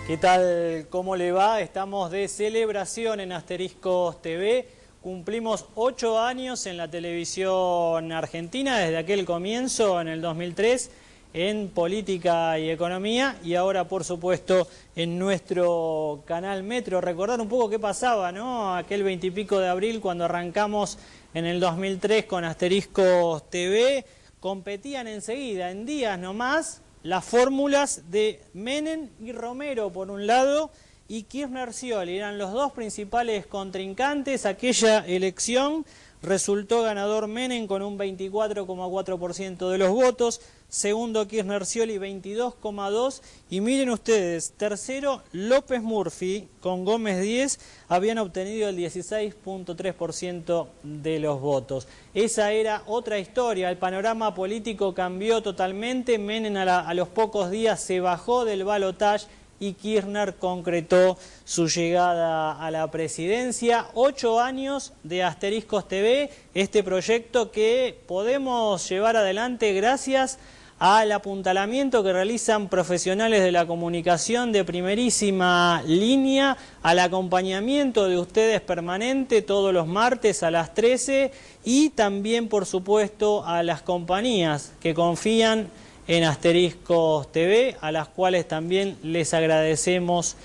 ¿Qué tal? ¿Cómo le va? Estamos de celebración en Asteriscos TV. Cumplimos 8 años en la televisión argentina desde aquel comienzo en el 2003 en política y economía, y ahora por supuesto en nuestro canal Metro. Recordar un poco qué pasaba, ¿no? Aquel 20 y pico de abril cuando arrancamos en el 2003 con Asteriscos TV, competían enseguida, en días nomás, las fórmulas de Menem y Romero por un lado y Kirchner-Scioli. Eran los dos principales contrincantes. Aquella elección resultó ganador Menem con un 24,4% de los votos, segundo Kirchner-Scioli 22,2%, y miren ustedes, tercero López Murphy con Gómez 10 habían obtenido el 16,3% de los votos. Esa era otra historia, el panorama político cambió totalmente. Menem a los pocos días se bajó del balotaje y Kirchner concretó su llegada a la presidencia. 8 años de Asteriscos TV, este proyecto que podemos llevar adelante gracias al apuntalamiento que realizan profesionales de la comunicación de primerísima línea, al acompañamiento de ustedes permanente todos los martes a las 13 y también, por supuesto, a las compañías que confían en Asteriscos TV, a las cuales también les agradecemos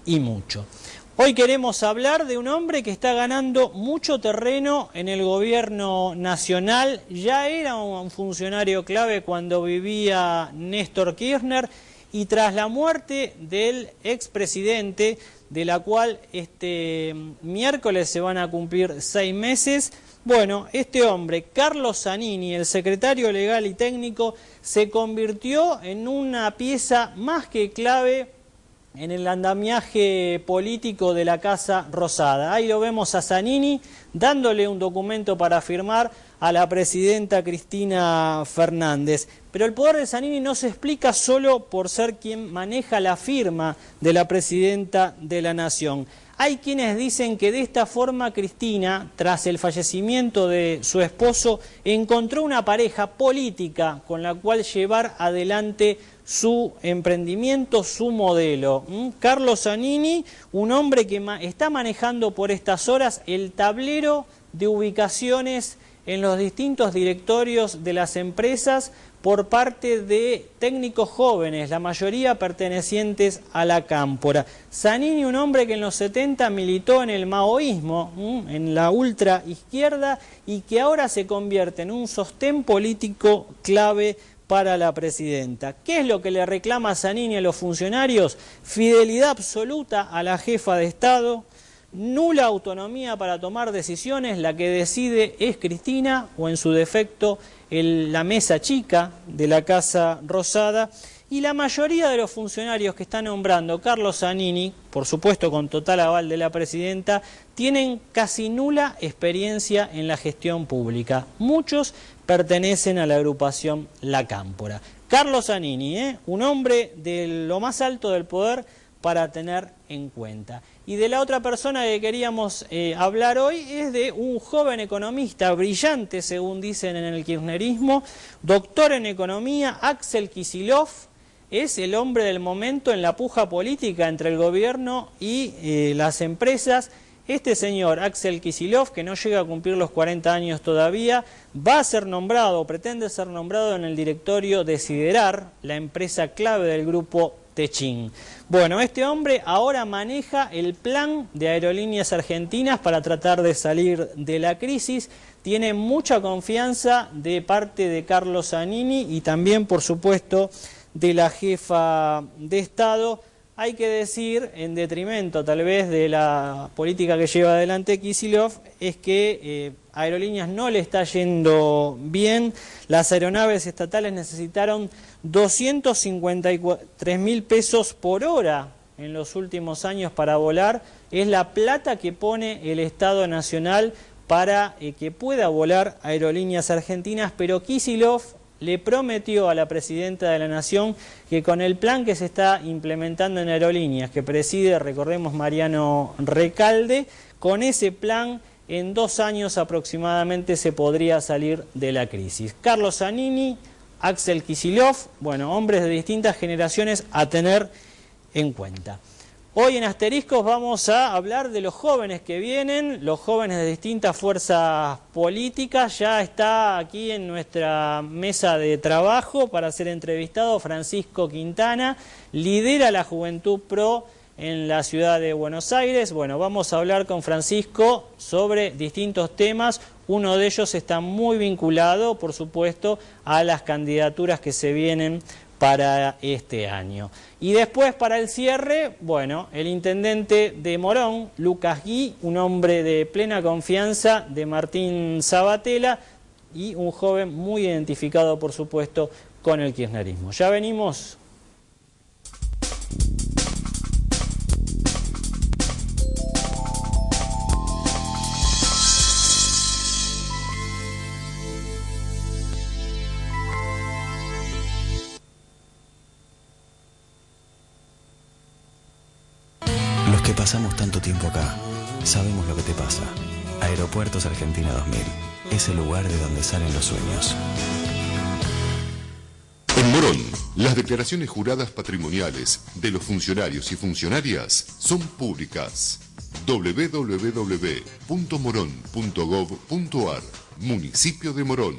y mucho. Hoy queremos hablar de un hombre que está ganando mucho terreno en el gobierno nacional. Ya era un funcionario clave cuando vivía Néstor Kirchner, y tras la muerte del expresidente, de la cual este miércoles se van a cumplir 6 meses, bueno, este hombre, Carlos Zanini, el secretario legal y técnico, se convirtió en una pieza más que clave en el andamiaje político de la Casa Rosada. Ahí lo vemos a Zanini dándole un documento para firmar a la presidenta Cristina Fernández. Pero el poder de Zanini no se explica solo por ser quien maneja la firma de la presidenta de la Nación. Hay quienes dicen que de esta forma Cristina, tras el fallecimiento de su esposo, encontró una pareja política con la cual llevar adelante su emprendimiento, su modelo. Carlos Zanini, un hombre que está manejando por estas horas el tablero de ubicaciones en los distintos directorios de las empresas por parte de técnicos jóvenes, la mayoría pertenecientes a la Cámpora. Zanini, un hombre que en los 70 militó en el maoísmo, en la ultra izquierda, y que ahora se convierte en un sostén político clave para la presidenta. ¿Qué es lo que le reclama Zanini a los funcionarios? Fidelidad absoluta a la jefa de Estado, nula autonomía para tomar decisiones, la que decide es Cristina, o en su defecto la mesa chica de la Casa Rosada, y la mayoría de los funcionarios que está nombrando Carlos Zanini, por supuesto con total aval de la presidenta, tienen casi nula experiencia en la gestión pública. Muchos pertenecen a la agrupación La Cámpora. Carlos Zanini, un hombre de lo más alto del poder para tener en cuenta. Y de la otra persona que queríamos hablar hoy es de un joven economista brillante, según dicen en el kirchnerismo, doctor en economía, Axel Kicillof. Es el hombre del momento en la puja política entre el gobierno y las empresas. Este señor, Axel Kicillof, que no llega a cumplir los 40 años todavía, va a ser nombrado, pretende ser nombrado en el directorio de Siderar, la empresa clave del grupo Techin. Bueno, este hombre ahora maneja el plan de Aerolíneas Argentinas para tratar de salir de la crisis. Tiene mucha confianza de parte de Carlos Zanini y también, por supuesto, de la jefa de Estado. Hay que decir, en detrimento tal vez de la política que lleva adelante Kicillof, es que Aerolíneas no le está yendo bien. Las aeronaves estatales necesitaron 253.000 pesos por hora en los últimos años para volar. Es la plata que pone el Estado Nacional para que pueda volar Aerolíneas Argentinas, pero Kicillof le prometió a la presidenta de la Nación que con el plan que se está implementando en Aerolíneas, que preside, recordemos, Mariano Recalde, con ese plan en 2 años aproximadamente se podría salir de la crisis. Carlos Zanini, Axel Kicillof, bueno, hombres de distintas generaciones a tener en cuenta. Hoy en Asteriscos vamos a hablar de los jóvenes que vienen, los jóvenes de distintas fuerzas políticas. Ya está aquí en nuestra mesa de trabajo para ser entrevistado Francisco Quintana, lidera la Juventud Pro en la ciudad de Buenos Aires. Bueno, vamos a hablar con Francisco sobre distintos temas. Uno de ellos está muy vinculado, por supuesto, a las candidaturas que se vienen para este año. Y después, para el cierre, bueno, el intendente de Morón, Lucas Gui, un hombre de plena confianza de Martín Sabatella y un joven muy identificado, por supuesto, con el kirchnerismo. Ya venimos. Los que pasamos tanto tiempo acá, sabemos lo que te pasa. Aeropuertos Argentina 2000 es el lugar de donde salen los sueños. En Morón, las declaraciones juradas patrimoniales de los funcionarios y funcionarias son públicas. www.moron.gov.ar, Municipio de Morón.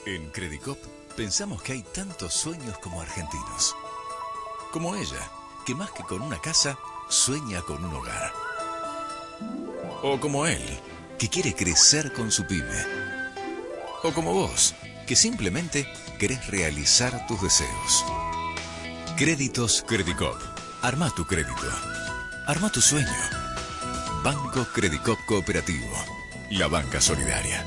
En Credicop pensamos que hay tantos sueños como argentinos. Como ella, que más que con una casa, sueña con un hogar. O como él, que quiere crecer con su pyme. O como vos, que simplemente querés realizar tus deseos. Créditos Credicop. Armá tu crédito. Armá tu sueño. Banco Credicop Cooperativo. La banca solidaria.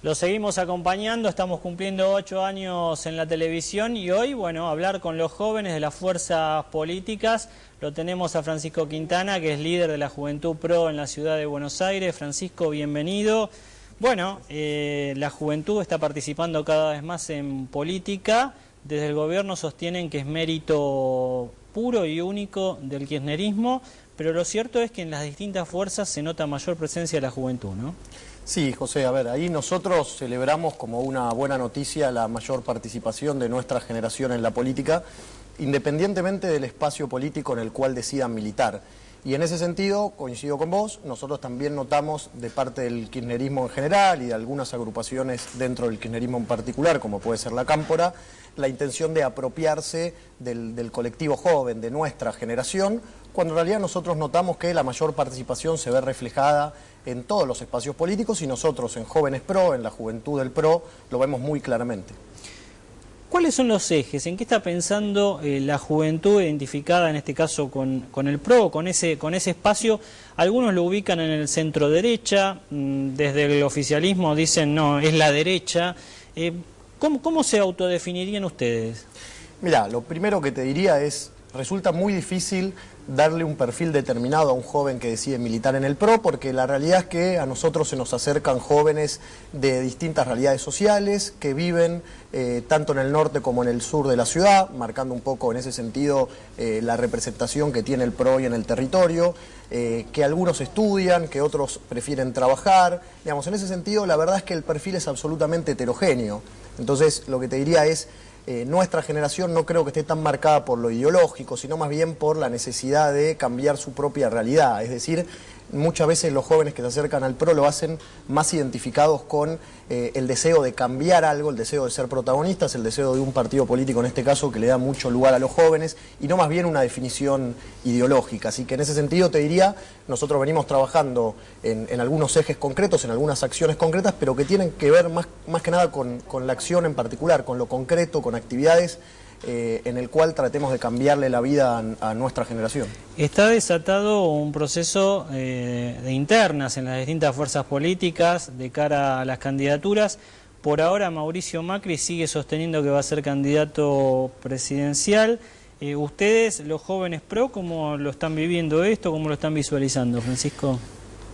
Lo seguimos acompañando, estamos cumpliendo 8 años en la televisión y hoy, bueno, hablar con los jóvenes de las fuerzas políticas. Lo tenemos a Francisco Quintana, que es líder de la Juventud Pro en la ciudad de Buenos Aires. Francisco, bienvenido. Bueno, la juventud está participando cada vez más en política. Desde el gobierno sostienen que es mérito puro y único del kirchnerismo, pero lo cierto es que en las distintas fuerzas se nota mayor presencia de la juventud, ¿no? Sí, José, a ver, ahí nosotros celebramos como una buena noticia la mayor participación de nuestra generación en la política, independientemente del espacio político en el cual decidan militar. Y en ese sentido, coincido con vos, nosotros también notamos de parte del kirchnerismo en general y de algunas agrupaciones dentro del kirchnerismo en particular, como puede ser la Cámpora, la intención de apropiarse del colectivo joven, de nuestra generación, cuando en realidad nosotros notamos que la mayor participación se ve reflejada en todos los espacios políticos y nosotros en Jóvenes Pro, en la Juventud del Pro, lo vemos muy claramente. ¿Cuáles son los ejes? ¿En qué está pensando la juventud identificada en este caso con el PRO, con ese espacio? Algunos lo ubican en el centro derecha, desde el oficialismo dicen no, es la derecha. ¿Cómo se autodefinirían ustedes? Mirá, lo primero que te diría es, resulta muy difícil darle un perfil determinado a un joven que decide militar en el PRO, porque la realidad es que a nosotros se nos acercan jóvenes de distintas realidades sociales que viven tanto en el norte como en el sur de la ciudad, marcando un poco en ese sentido la representación que tiene el PRO hoy en el territorio, que algunos estudian, que otros prefieren trabajar. Digamos, en ese sentido la verdad es que el perfil es absolutamente heterogéneo. Entonces lo que te diría es, nuestra generación no creo que esté tan marcada por lo ideológico, sino más bien por la necesidad de cambiar su propia realidad. Es decir, muchas veces los jóvenes que se acercan al PRO lo hacen más identificados con el deseo de cambiar algo, el deseo de ser protagonistas, el deseo de un partido político en este caso que le da mucho lugar a los jóvenes y no más bien una definición ideológica. Así que en ese sentido te diría, nosotros venimos trabajando en algunos ejes concretos, en algunas acciones concretas, pero que tienen que ver más que nada con la acción en particular, con lo concreto, con actividades en el cual tratemos de cambiarle la vida a nuestra generación. Está desatado un proceso de internas en las distintas fuerzas políticas de cara a las candidaturas. Por ahora Mauricio Macri sigue sosteniendo que va a ser candidato presidencial. Ustedes, los jóvenes PRO, ¿cómo lo están viviendo esto? ¿Cómo lo están visualizando, Francisco?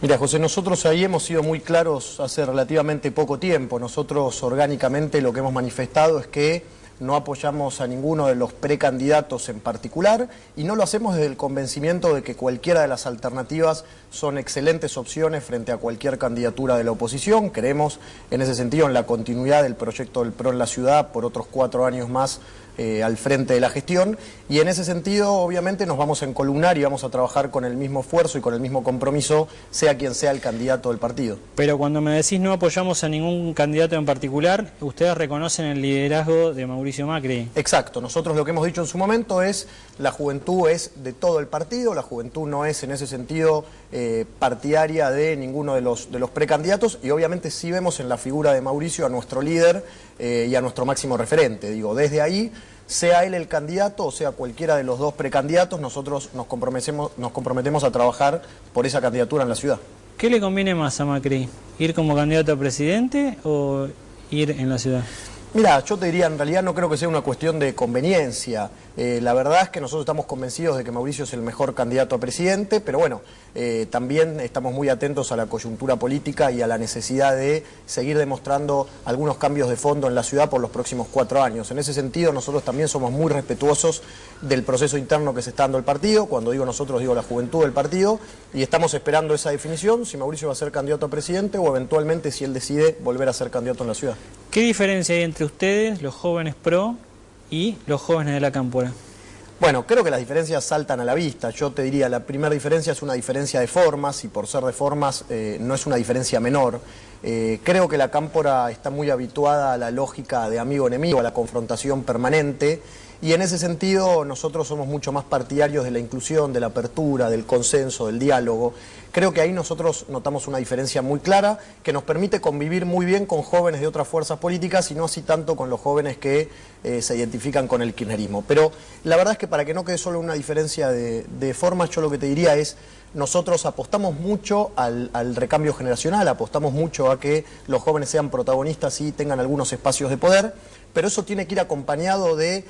Mira, José, nosotros ahí hemos sido muy claros hace relativamente poco tiempo. Nosotros orgánicamente lo que hemos manifestado es que no apoyamos a ninguno de los precandidatos en particular y no lo hacemos desde el convencimiento de que cualquiera de las alternativas son excelentes opciones frente a cualquier candidatura de la oposición. Creemos en ese sentido en la continuidad del proyecto del PRO en la ciudad por otros 4 años más al frente de la gestión, y en ese sentido obviamente nos vamos a encolumnar y vamos a trabajar con el mismo esfuerzo y con el mismo compromiso, sea quien sea el candidato del partido. Pero cuando me decís no apoyamos a ningún candidato en particular, ustedes reconocen el liderazgo de Mauricio Macri. Exacto, nosotros lo que hemos dicho en su momento es la juventud es de todo el partido, la juventud no es en ese sentido partidaria de ninguno de los precandidatos, y obviamente sí vemos en la figura de Mauricio a nuestro líder y a nuestro máximo referente. Digo, desde ahí, sea él el candidato o sea cualquiera de los dos precandidatos, nosotros nos comprometemos a trabajar por esa candidatura en la ciudad. ¿Qué le conviene más a Macri? ¿Ir como candidato a presidente o ir en la ciudad? Mira, yo te diría, en realidad no creo que sea una cuestión de conveniencia. La verdad es que nosotros estamos convencidos de que Mauricio es el mejor candidato a presidente, pero bueno, también estamos muy atentos a la coyuntura política y a la necesidad de seguir demostrando algunos cambios de fondo en la ciudad por los próximos 4 años. En ese sentido, nosotros también somos muy respetuosos del proceso interno que se está dando el partido. Cuando digo nosotros, digo la juventud del partido, y estamos esperando esa definición, si Mauricio va a ser candidato a presidente o eventualmente si él decide volver a ser candidato en la ciudad. ¿Qué diferencia hay entre ustedes, los jóvenes PRO, y los jóvenes de la Cámpora? Bueno, creo que las diferencias saltan a la vista. Yo te diría, la primera diferencia es una diferencia de formas, y por ser de formas no es una diferencia menor. Creo que la Cámpora está muy habituada a la lógica de amigo-enemigo, a la confrontación permanente, y en ese sentido nosotros somos mucho más partidarios de la inclusión, de la apertura, del consenso, del diálogo. Creo que ahí nosotros notamos una diferencia muy clara que nos permite convivir muy bien con jóvenes de otras fuerzas políticas y no así tanto con los jóvenes que se identifican con el kirchnerismo. Pero la verdad es que para que no quede solo una diferencia de formas, yo lo que te diría es: nosotros apostamos mucho al recambio generacional, apostamos mucho a que los jóvenes sean protagonistas y tengan algunos espacios de poder, pero eso tiene que ir acompañado de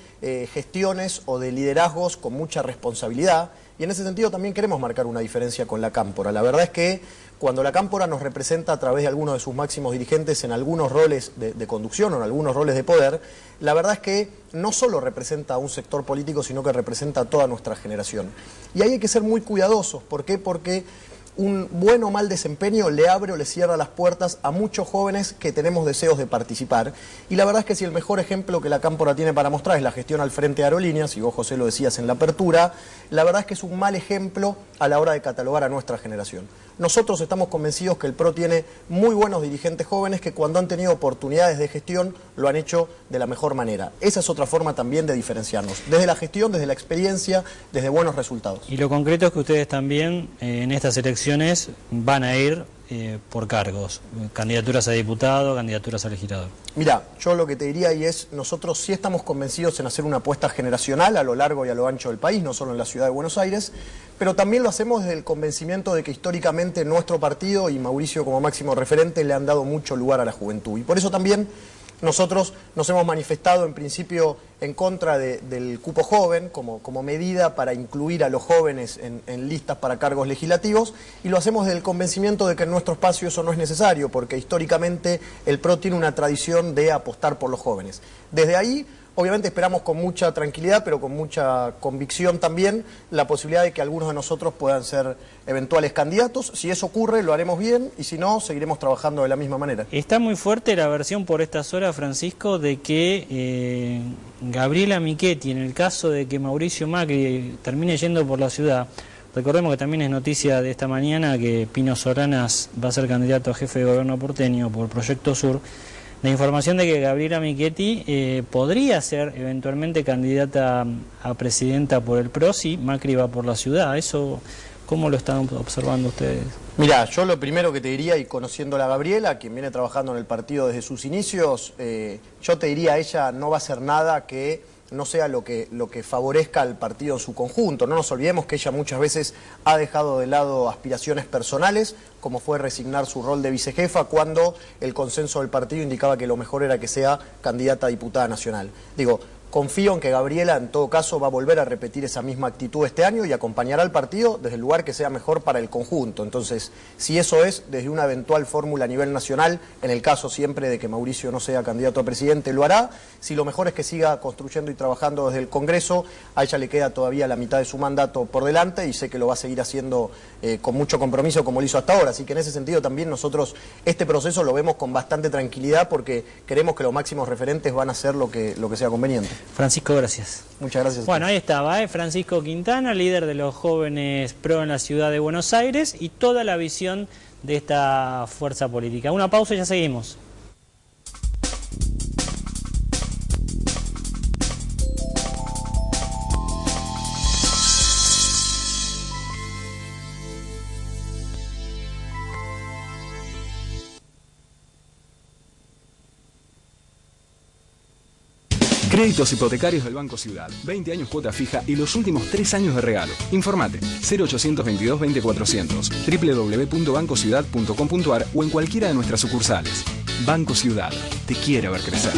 gestiones o de liderazgos con mucha responsabilidad, y en ese sentido también queremos marcar una diferencia con la Cámpora. La verdad es que cuando la Cámpora nos representa a través de algunos de sus máximos dirigentes en algunos roles de conducción o en algunos roles de poder, la verdad es que no solo representa a un sector político, sino que representa a toda nuestra generación. Y ahí hay que ser muy cuidadosos. ¿Por qué? Porque un buen o mal desempeño le abre o le cierra las puertas a muchos jóvenes que tenemos deseos de participar. Y la verdad es que si el mejor ejemplo que la Cámpora tiene para mostrar es la gestión al frente de Aerolíneas, y vos, José, lo decías en la apertura, la verdad es que es un mal ejemplo a la hora de catalogar a nuestra generación. Nosotros estamos convencidos que el PRO tiene muy buenos dirigentes jóvenes que cuando han tenido oportunidades de gestión lo han hecho de la mejor manera. Esa es otra forma también de diferenciarnos, desde la gestión, desde la experiencia, desde buenos resultados. Y lo concreto es que ustedes también en estas elecciones van a ir por cargos, candidaturas a diputado, candidaturas a legislador. Mira, yo lo que te diría ahí es, nosotros sí estamos convencidos en hacer una apuesta generacional a lo largo y a lo ancho del país, no solo en la ciudad de Buenos Aires, pero también lo hacemos desde el convencimiento de que históricamente nuestro partido y Mauricio como máximo referente le han dado mucho lugar a la juventud. Y por eso también nosotros nos hemos manifestado en principio en contra del cupo joven como medida para incluir a los jóvenes en listas para cargos legislativos, y lo hacemos desde el convencimiento de que en nuestro espacio eso no es necesario, porque históricamente el PRO tiene una tradición de apostar por los jóvenes. Desde ahí, obviamente esperamos con mucha tranquilidad, pero con mucha convicción también, la posibilidad de que algunos de nosotros puedan ser eventuales candidatos. Si eso ocurre, lo haremos bien, y si no, seguiremos trabajando de la misma manera. Está muy fuerte la versión por estas horas, Francisco, de que Gabriela Michetti, en el caso de que Mauricio Macri termine yendo por la ciudad, recordemos que también es noticia de esta mañana que Pino Solanas va a ser candidato a jefe de gobierno porteño por Proyecto Sur, la información de que Gabriela Michetti podría ser eventualmente candidata a presidenta por el PRO si Macri va por la ciudad. ¿Eso cómo lo están observando ustedes? Mirá, yo lo primero que te diría, y conociéndola a Gabriela, quien viene trabajando en el partido desde sus inicios, yo te diría, ella no va a hacer nada que no sea lo que favorezca al partido en su conjunto. No nos olvidemos que ella muchas veces ha dejado de lado aspiraciones personales, como fue resignar su rol de vicejefa cuando el consenso del partido indicaba que lo mejor era que sea candidata a diputada nacional. Digo, Confío en que Gabriela, en todo caso, va a volver a repetir esa misma actitud este año y acompañará al partido desde el lugar que sea mejor para el conjunto. Entonces, si eso es desde una eventual fórmula a nivel nacional, en el caso siempre de que Mauricio no sea candidato a presidente, lo hará. Si lo mejor es que siga construyendo y trabajando desde el Congreso, a ella le queda todavía la mitad de su mandato por delante y sé que lo va a seguir haciendo con mucho compromiso como lo hizo hasta ahora. Así que en ese sentido también nosotros este proceso lo vemos con bastante tranquilidad porque queremos que los máximos referentes van a hacer lo que sea conveniente. Francisco, gracias. Muchas gracias. Bueno, ahí estaba, Francisco Quintana, líder de los jóvenes PRO en la ciudad de Buenos Aires y toda la visión de esta fuerza política. Una pausa y ya seguimos. Créditos hipotecarios del Banco Ciudad. 20 años cuota fija y los últimos 3 años de regalo. Informate 0822 20400, www.bancociudad.com.ar o en cualquiera de nuestras sucursales. Banco Ciudad. Te quiere ver crecer.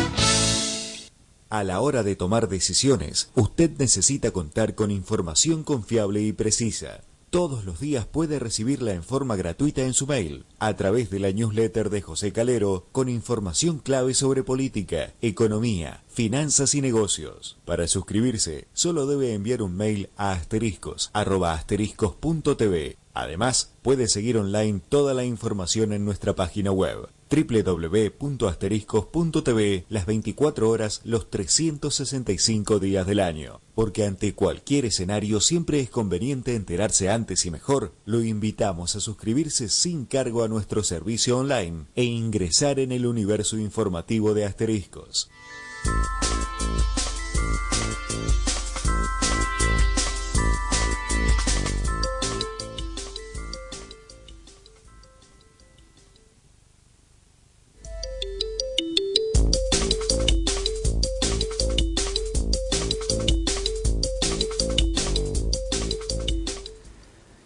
A la hora de tomar decisiones, usted necesita contar con información confiable y precisa. Todos los días puede recibirla en forma gratuita en su mail, a través de la newsletter de José Calero, con información clave sobre política, economía, finanzas y negocios. Para suscribirse, solo debe enviar un mail a asteriscos@asteriscos.tv. Además, puede seguir online toda la información en nuestra página web www.asteriscos.tv las 24 horas, los 365 días del año. Porque ante cualquier escenario siempre es conveniente enterarse antes y mejor. Lo invitamos a suscribirse sin cargo a nuestro servicio online e ingresar en el universo informativo de Asteriscos.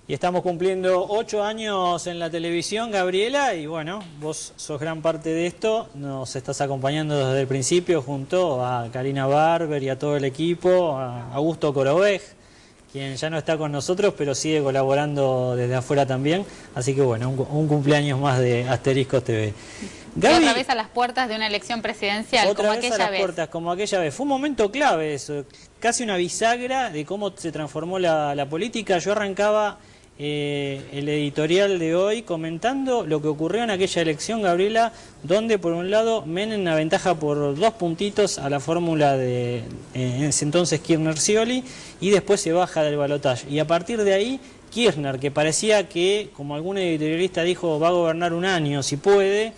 Y estamos cumpliendo 8 años en la televisión, Gabriela, y bueno, vos sos gran parte de esto, nos estás acompañando desde el principio junto a Karina Barber y a todo el equipo, a Augusto Corobej, quien ya no está con nosotros, pero sigue colaborando desde afuera también, así que bueno, un cumpleaños más de Asteriscos TV. Gaby, otra vez a las puertas de una elección presidencial, otra como vez aquella a las vez. Puertas, como aquella vez. Fue un momento clave eso, casi una bisagra de cómo se transformó la política. Yo arrancaba el editorial de hoy comentando lo que ocurrió en aquella elección, Gabriela, donde por un lado Menem aventaja por 2 puntitos a la fórmula de en ese entonces Kirchner-Scioli y después se baja del balotaje. Y a partir de ahí Kirchner, que parecía que, como algún editorialista dijo, va a gobernar un año si puede,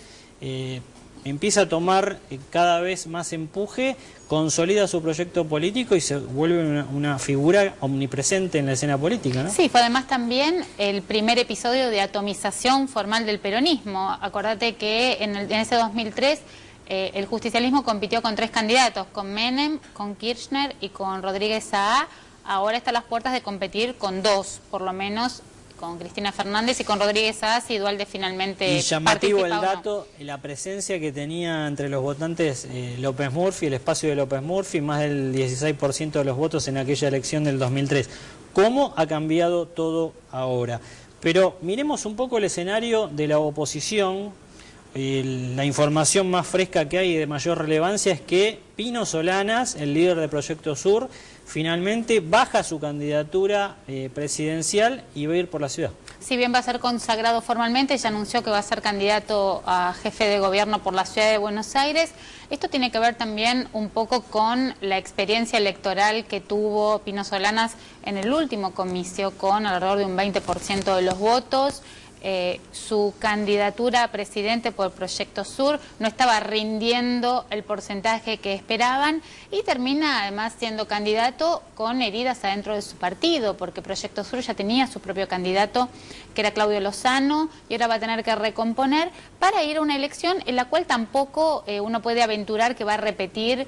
empieza a tomar cada vez más empuje, consolida su proyecto político y se vuelve una figura omnipresente en la escena política, ¿no? Sí, fue además también el primer episodio de atomización formal del peronismo. Acordate que en ese 2003 el justicialismo compitió con 3 candidatos, con Menem, con Kirchner y con Rodríguez Saá. Ahora está a las puertas de competir con 2, por lo menos, con Cristina Fernández y con Rodríguez Saá, si Duhalde finalmente y llamativo el participa dato, la presencia que tenía entre los votantes López Murphy, el espacio de López Murphy, más del 16% de los votos en aquella elección del 2003. ¿Cómo ha cambiado todo ahora? Pero miremos un poco el escenario de la oposición. La información más fresca que hay y de mayor relevancia es que Pino Solanas, el líder de Proyecto Sur, finalmente baja su candidatura presidencial y va a ir por la ciudad. Si bien va a ser consagrado formalmente, ya anunció que va a ser candidato a jefe de gobierno por la ciudad de Buenos Aires. Esto tiene que ver también un poco con la experiencia electoral que tuvo Pino Solanas en el último comicio, con alrededor de un 20% de los votos. Su candidatura a presidente por Proyecto Sur no estaba rindiendo el porcentaje que esperaban y termina además siendo candidato con heridas adentro de su partido, porque Proyecto Sur ya tenía su propio candidato, que era Claudio Lozano, y ahora va a tener que recomponer para ir a una elección en la cual tampoco uno puede aventurar que va a repetir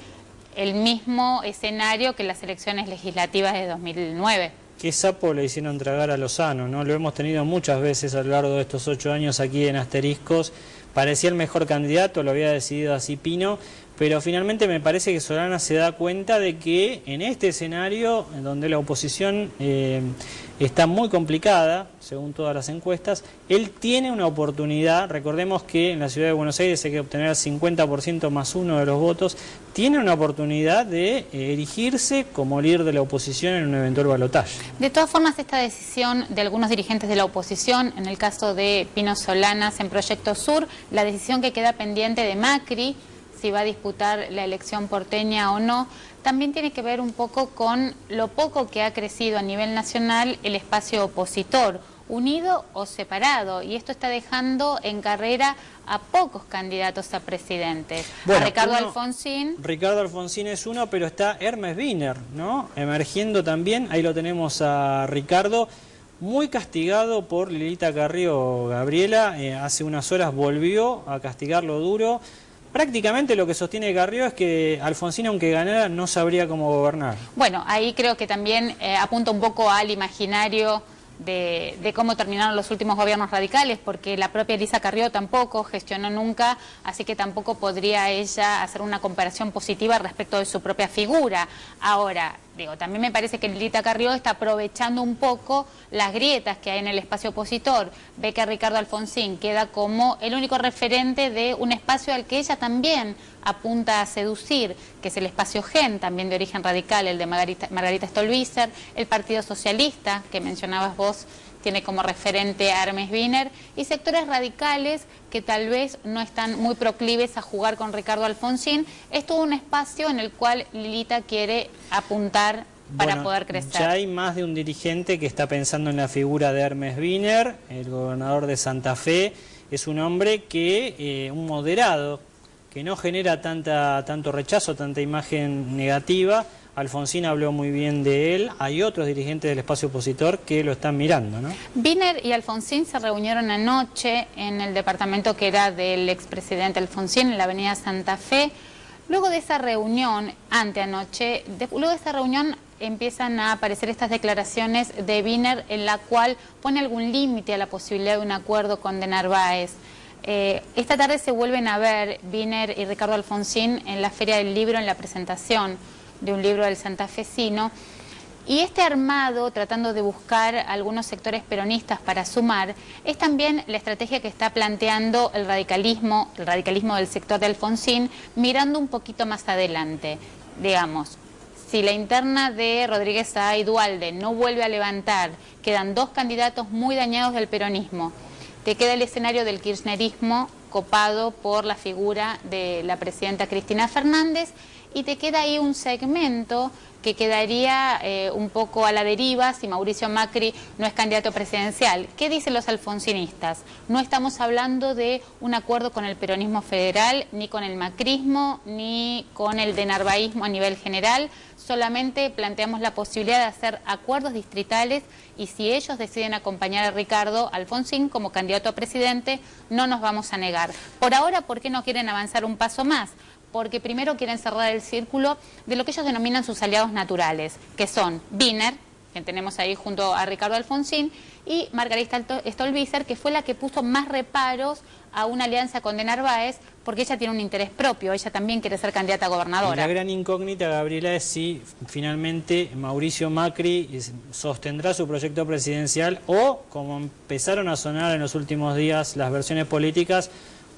el mismo escenario que las elecciones legislativas de 2009. Qué sapo le hicieron tragar a Lozano, ¿no? Lo hemos tenido muchas veces a lo largo de estos 8 años aquí en Asteriscos. Parecía el mejor candidato, lo había decidido así Pino, pero finalmente me parece que Solana se da cuenta de que en este escenario, en donde la oposición está muy complicada, según todas las encuestas, él tiene una oportunidad. Recordemos que en la ciudad de Buenos Aires hay que obtener el 50% más uno de los votos. Tiene una oportunidad de erigirse como líder de la oposición en un eventual balotaje. De todas formas, esta decisión de algunos dirigentes de la oposición, en el caso de Pino Solanas en Proyecto Sur, la decisión que queda pendiente de Macri, si va a disputar la elección porteña o no, también tiene que ver un poco con lo poco que ha crecido a nivel nacional el espacio opositor, unido o separado, y esto está dejando en carrera a pocos candidatos a presidentes. Bueno, a Ricardo Alfonsín. Ricardo Alfonsín es uno, pero está Hermes Wiener, ¿no? Emergiendo también, ahí lo tenemos a Ricardo, muy castigado por Lilita Carrió Gabriela, hace unas horas volvió a castigarlo duro. Prácticamente lo que sostiene Carrió es que Alfonsín, aunque ganara, no sabría cómo gobernar. Bueno, ahí creo que también apunta un poco al imaginario de cómo terminaron los últimos gobiernos radicales, porque la propia Elisa Carrió tampoco gestionó nunca, así que tampoco podría ella hacer una comparación positiva respecto de su propia figura. Ahora, también me parece que Lilita Carrió está aprovechando un poco las grietas que hay en el espacio opositor. Ve que Ricardo Alfonsín queda como el único referente de un espacio al que ella también apunta a seducir, que es el espacio GEN, también de origen radical, el de Margarita Stolbizer, el Partido Socialista, que mencionabas vos, tiene como referente a Hermes Wiener, y sectores radicales que tal vez no están muy proclives a jugar con Ricardo Alfonsín. Es todo un espacio en el cual Lilita quiere apuntar para poder crecer. Ya hay más de un dirigente que está pensando en la figura de Hermes Wiener, el gobernador de Santa Fe. Es un hombre que, un moderado, que no genera tanto rechazo, tanta imagen negativa. Alfonsín habló muy bien de él. Hay otros dirigentes del espacio opositor que lo están mirando, ¿no? Wiener y Alfonsín se reunieron anoche en el departamento que era del expresidente Alfonsín, en la avenida Santa Fe. Luego de esa reunión, anteanoche, luego de esa reunión empiezan a aparecer estas declaraciones de Wiener en la cual pone algún límite a la posibilidad de un acuerdo con de Narváez. Esta tarde se vuelven a ver Wiener y Ricardo Alfonsín en la Feria del Libro, en la presentación de un libro del santafesino, y este armado, tratando de buscar algunos sectores peronistas para sumar, es también la estrategia que está planteando el radicalismo del sector de Alfonsín, mirando un poquito más adelante. Digamos, si la interna de Rodríguez Saá y Duhalde no vuelve a levantar, quedan dos candidatos muy dañados del peronismo. Te queda el escenario del kirchnerismo copado por la figura de la presidenta Cristina Fernández, y te queda ahí un segmento que quedaría un poco a la deriva si Mauricio Macri no es candidato presidencial. ¿Qué dicen los alfonsinistas? No estamos hablando de un acuerdo con el peronismo federal, ni con el macrismo, ni con el denarvaísmo a nivel general. Solamente planteamos la posibilidad de hacer acuerdos distritales, y si ellos deciden acompañar a Ricardo Alfonsín como candidato a presidente, no nos vamos a negar. Por ahora, ¿por qué no quieren avanzar un paso más? Porque primero quieren cerrar el círculo de lo que ellos denominan sus aliados naturales, que son Wiener, que tenemos ahí junto a Ricardo Alfonsín, y Margarita Stolbizer, que fue la que puso más reparos a una alianza con de Narváez, porque ella tiene un interés propio, ella también quiere ser candidata a gobernadora. La gran incógnita, Gabriela, es si finalmente Mauricio Macri sostendrá su proyecto presidencial o, como empezaron a sonar en los últimos días las versiones políticas,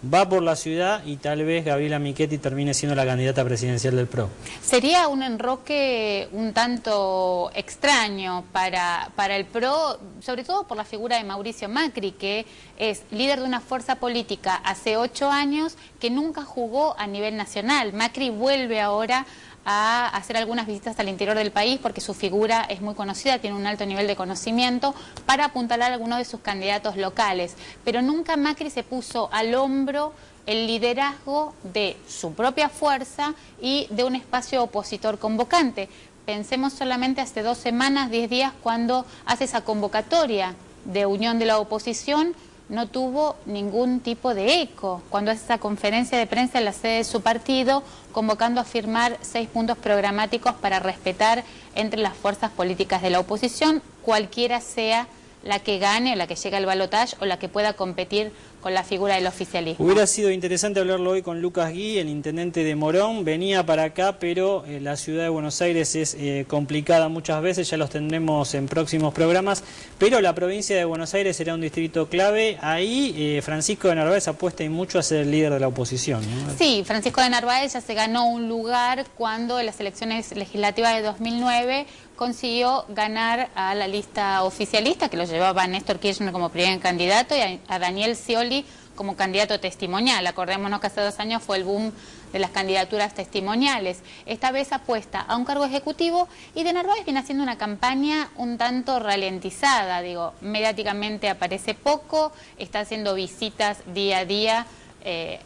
va por la ciudad y tal vez Gabriela Michetti termine siendo la candidata presidencial del PRO. Sería un enroque un tanto extraño para el PRO, sobre todo por la figura de Mauricio Macri, que es líder de una fuerza política hace 8 años que nunca jugó a nivel nacional. Macri vuelve ahora a hacer algunas visitas al interior del país porque su figura es muy conocida, tiene un alto nivel de conocimiento, para apuntalar a algunos de sus candidatos locales. Pero nunca Macri se puso al hombro el liderazgo de su propia fuerza y de un espacio opositor convocante. Pensemos solamente hace 2 semanas, 10 días, cuando hace esa convocatoria de unión de la oposición, no tuvo ningún tipo de eco. Cuando hace esa conferencia de prensa en la sede de su partido, convocando a firmar 6 puntos programáticos para respetar entre las fuerzas políticas de la oposición, cualquiera sea la que gane, o la que llegue al balotaje, o la que pueda competir con la figura del oficialismo. Hubiera sido interesante hablarlo hoy con Lucas Gui, el intendente de Morón. Venía para acá, pero la ciudad de Buenos Aires es complicada muchas veces, ya los tendremos en próximos programas, pero la provincia de Buenos Aires será un distrito clave. Ahí Francisco de Narváez apuesta y mucho a ser el líder de la oposición, ¿no? Sí, Francisco de Narváez ya se ganó un lugar cuando en las elecciones legislativas de 2009 consiguió ganar a la lista oficialista, que lo llevaba a Néstor Kirchner como primer candidato y a Daniel Scioli como candidato testimonial. Acordémonos que hace 2 años fue el boom de las candidaturas testimoniales. Esta vez apuesta a un cargo ejecutivo y de Narváez viene haciendo una campaña un tanto ralentizada, digo, mediáticamente aparece poco, está haciendo visitas día a día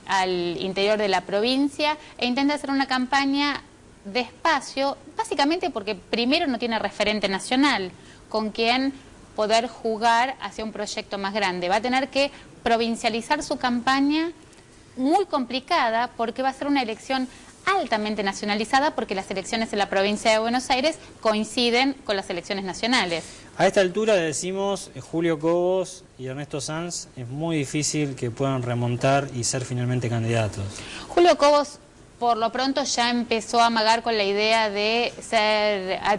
al interior de la provincia e intenta hacer una campaña despacio, básicamente porque primero no tiene referente nacional con quien poder jugar hacia un proyecto más grande. Va a tener que provincializar su campaña, muy complicada, porque va a ser una elección altamente nacionalizada, porque las elecciones en la provincia de Buenos Aires coinciden con las elecciones nacionales. A esta altura decimos Julio Cobos y Ernesto Sanz, es muy difícil que puedan remontar y ser finalmente candidatos. Julio Cobos por lo pronto ya empezó a amagar con la idea de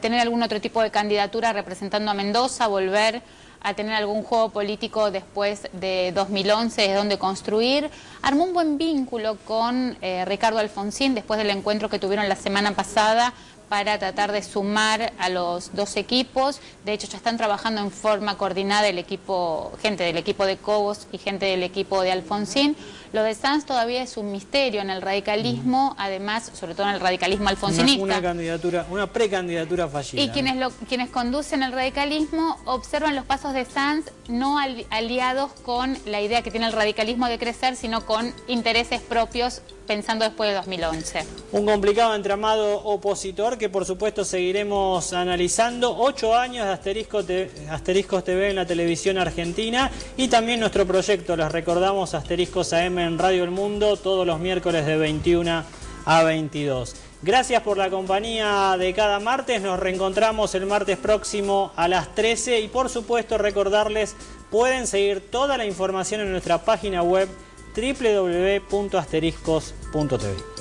tener algún otro tipo de candidatura representando a Mendoza, volver a tener algún juego político después de 2011, es donde construir. Armó un buen vínculo con Ricardo Alfonsín después del encuentro que tuvieron la semana pasada para tratar de sumar a los 2 equipos. De hecho, ya están trabajando en forma coordinada el equipo, gente del equipo de Cobos y gente del equipo de Alfonsín. Lo de Sanz todavía es un misterio en el radicalismo, además, sobre todo en el radicalismo alfonsinista. Una precandidatura fallida. Y quienes conducen el radicalismo observan los pasos de Sanz no aliados con la idea que tiene el radicalismo de crecer, sino con intereses propios, pensando después de 2011. Un complicado entramado opositor que por supuesto seguiremos analizando. 8 años de Asteriscos TV en la televisión argentina y también nuestro proyecto, les recordamos, Asteriscos AM en Radio El Mundo, todos los miércoles de 21 a 22. Gracias por la compañía de cada martes, nos reencontramos el martes próximo a las 13 y por supuesto recordarles, pueden seguir toda la información en nuestra página web www.asteriscos.tv.